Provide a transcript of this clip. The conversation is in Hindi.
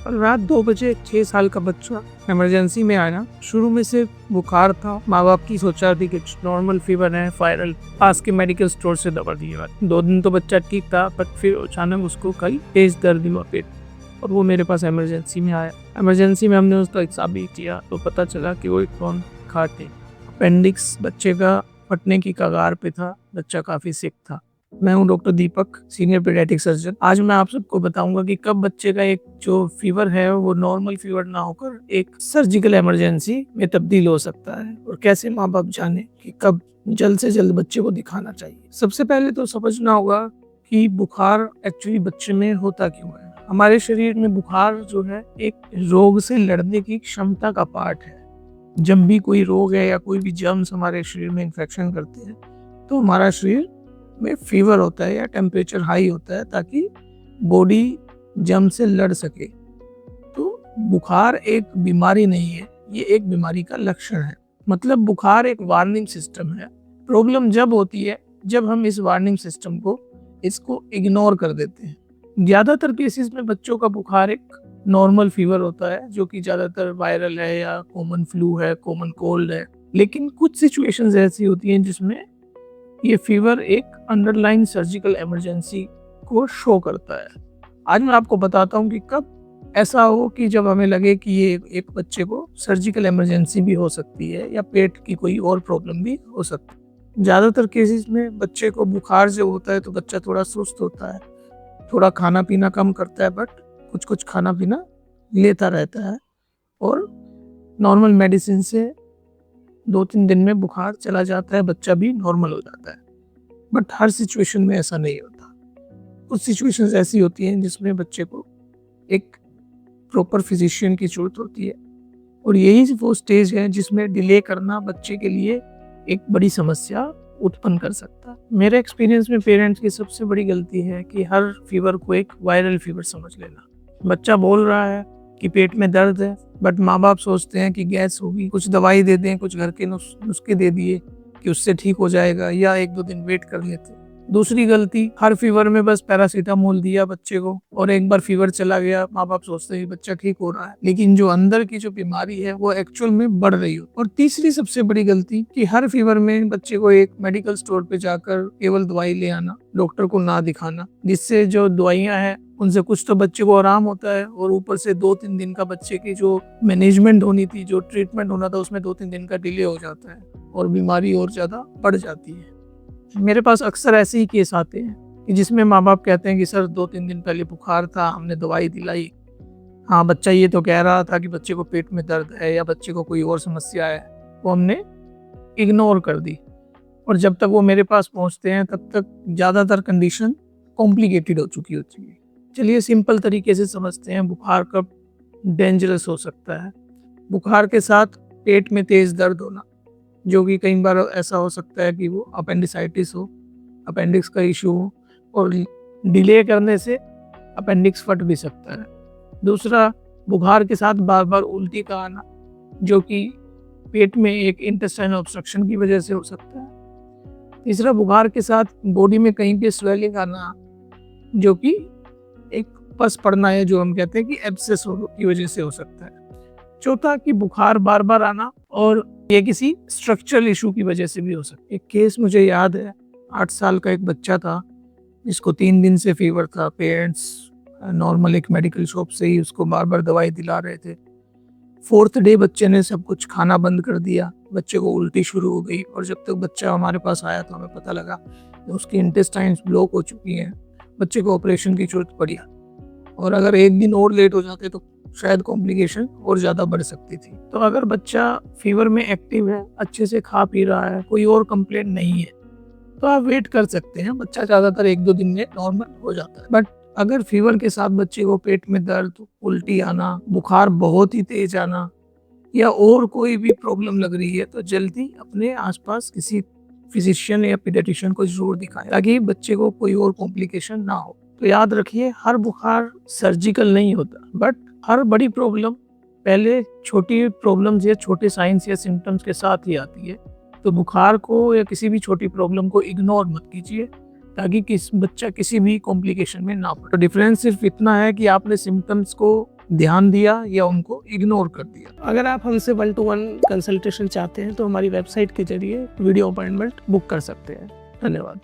कल रात 2 बजे एक 6 साल का बच्चा इमरजेंसी में आया। शुरू में सिर्फ बुखार था। माँ बाप की सोचा थी कि नॉर्मल फीवर है, वायरल। पास के मेडिकल स्टोर से दवा दी। 2 दिन तो बच्चा ठीक था, पर फिर अचानक उसको कल तेज दर्द हुआ पेट, और वो मेरे पास इमरजेंसी में आया। इमरजेंसी में हमने उसका हिसाब भी किया तो पता चला कि वो एक कौन खाते अपेंडिक्स बच्चे का फटने की कगार पे था। बच्चा काफी सिक था। मैं हूं डॉक्टर दीपक, सीनियर पीडियाट्रिक सर्जन। आज मैं आप सबको बताऊंगा कि कब बच्चे का एक जो फीवर है वो नॉर्मल फीवर ना होकर एक सर्जिकल इमरजेंसी में तब्दील हो सकता है, और कैसे माँ बाप जाने कि कब जल्द से जल्द बच्चे को दिखाना चाहिए। सबसे पहले तो समझना होगा कि बुखार एक्चुअली बच्चे में होता क्यों है। हमारे शरीर में बुखार जो है एक रोग से लड़ने की क्षमता का पार्ट है। जब भी कोई रोग है या कोई भी जर्म्स हमारे शरीर में इन्फेक्शन करते हैं तो हमारा शरीर में फीवर होता है या टेम्परेचर हाई होता है, ताकि बॉडी जर्म से लड़ सके। तो बुखार एक बीमारी नहीं है, ये एक बीमारी का लक्षण है। मतलब बुखार एक वार्निंग सिस्टम है। प्रॉब्लम जब होती है जब हम इस वार्निंग सिस्टम को इसको इग्नोर कर देते हैं। ज्यादातर केसेस में बच्चों का बुखार एक नॉर्मल फीवर होता है, जो कि ज्यादातर वायरल है या कॉमन फ्लू है, कॉमन कोल्ड है। लेकिन कुछ सिचुएशंस ऐसी होती हैं जिसमें ये फीवर एक अंडरलाइन सर्जिकल इमरजेंसी को शो करता है। आज मैं आपको बताता हूँ कि कब ऐसा हो कि जब हमें लगे कि ये एक बच्चे को सर्जिकल इमरजेंसी भी हो सकती है या पेट की कोई और प्रॉब्लम भी हो सकती है। ज़्यादातर केसेस में बच्चे को बुखार जो होता है तो बच्चा थोड़ा सुस्त होता है, थोड़ा खाना पीना कम करता है, बट कुछ कुछ खाना पीना लेता रहता है, और नॉर्मल मेडिसिन से 2-3 दिन में बुखार चला जाता है, बच्चा भी नॉर्मल हो जाता है। बट हर सिचुएशन में ऐसा नहीं होता। कुछ सिचुएशंस ऐसी होती हैं जिसमें बच्चे को एक प्रॉपर फिजिशियन की जरूरत होती है, और यही वो स्टेज है जिसमें डिले करना बच्चे के लिए एक बड़ी समस्या उत्पन्न कर सकता है। मेरे एक्सपीरियंस में पेरेंट्स की सबसे बड़ी गलती है कि हर फीवर को एक वायरल फीवर समझ लेना। बच्चा बोल रहा है कि पेट में दर्द है, बट माँ बाप सोचते हैं कि गैस होगी, कुछ दवाई दे दें, कुछ घर के नुस्खे दे दिए कि उससे ठीक हो जाएगा, या 1-2 दिन वेट कर लेते हैं। दूसरी गलती, हर फीवर में बस पैरासीटामोल दिया बच्चे को और एक बार फीवर चला गया, माँ बाप सोचते हैं बच्चा ठीक हो रहा है, लेकिन जो अंदर की जो बीमारी है वो एक्चुअल में बढ़ रही हो। और तीसरी सबसे बड़ी गलती कि हर फीवर में बच्चे को एक मेडिकल स्टोर पे जाकर केवल दवाई ले आना, डॉक्टर को ना दिखाना, जिससे जो दवाइयाँ हैं उनसे कुछ तो बच्चे को आराम होता है, और ऊपर से 2-3 दिन का बच्चे की जो मैनेजमेंट होनी थी, जो ट्रीटमेंट होना था, उसमें 2-3 दिन का डिले हो जाता है और बीमारी और ज़्यादा बढ़ जाती है। मेरे पास अक्सर ऐसे ही केस आते हैं कि जिसमें माँ बाप कहते हैं कि सर 2-3 दिन पहले बुखार था, हमने दवाई दिलाई, हाँ बच्चा ये तो कह रहा था कि बच्चे को पेट में दर्द है या बच्चे को कोई और समस्या है, वो हमने इग्नोर कर दी। और जब तक वो मेरे पास पहुँचते हैं तब तक ज़्यादातर कंडीशन कॉम्प्लिकेटेड हो चुकी होती है। चलिए सिंपल तरीके से समझते हैं बुखार कब डेंजरस हो सकता है। बुखार के साथ पेट में तेज़ दर्द होना, जो कि कई बार ऐसा हो सकता है कि वो अपेंडिसाइटिस हो, अपेंडिक्स का इशू हो, और डिले करने से अपेंडिक्स फट भी सकता है। दूसरा, बुखार के साथ बार बार उल्टी का आना, जो कि पेट में एक इंटेस्टाइनल ऑब्स्ट्रक्शन की वजह से हो सकता है। तीसरा, बुखार के साथ बॉडी में कहीं पे स्वेलिंग आना, जो कि एक पस पड़ना है, जो हम कहते हैं कि एब्सेस की वजह से हो सकता है। चौथा, कि बुखार बार बार आना और ये किसी स्ट्रक्चरल इशू की वजह से भी हो सकता है। एक केस मुझे याद है, 8 साल का एक बच्चा था जिसको 3 दिन से फीवर था। पेरेंट्स नॉर्मल एक मेडिकल शॉप से ही उसको बार बार दवाई दिला रहे थे। 4th डे बच्चे ने सब कुछ खाना बंद कर दिया, बच्चे को उल्टी शुरू हो गई, और जब तक बच्चा हमारे पास आया तो हमें पता लगा कि उसकी इंटेस्टाइन्स ब्लॉक हो चुकी हैं। बच्चे को ऑपरेशन की जरूरत पड़ी, और अगर 1 दिन और लेट हो जाते तो शायद कॉम्प्लिकेशन और ज़्यादा बढ़ सकती थी। तो अगर बच्चा फीवर में एक्टिव है, अच्छे से खा पी रहा है, कोई और कंप्लेंट नहीं है, तो आप वेट कर सकते हैं। बच्चा ज़्यादातर 1-2 दिन में नॉर्मल हो जाता है। बट अगर फीवर के साथ बच्चे को पेट में दर्द, उल्टी आना, बुखार बहुत ही तेज आना, या और कोई भी प्रॉब्लम लग रही है, तो जल्दी अपने आसपास किसी फिजिशियन या पीडियाट्रिशियन को जरूर दिखाएं, ताकि बच्चे को कोई और कॉम्प्लिकेशन ना हो। तो याद रखिए, हर बुखार सर्जिकल नहीं होता, बट हर बड़ी प्रॉब्लम पहले छोटी प्रॉब्लम्स या छोटे साइंस या सिम्टम्स के साथ ही आती है। तो बुखार को या किसी भी छोटी प्रॉब्लम को इग्नोर मत कीजिए, ताकि बच्चा किसी भी कॉम्प्लिकेशन में ना पड़े। तो डिफरेंस सिर्फ इतना है कि आपने सिम्टम्स को ध्यान दिया या उनको इग्नोर कर दिया। अगर आप हमसे 1-to-1 कंसल्टेशन चाहते हैं तो हमारी वेबसाइट के जरिए वीडियो अपॉइंटमेंट बुक कर सकते हैं। धन्यवाद।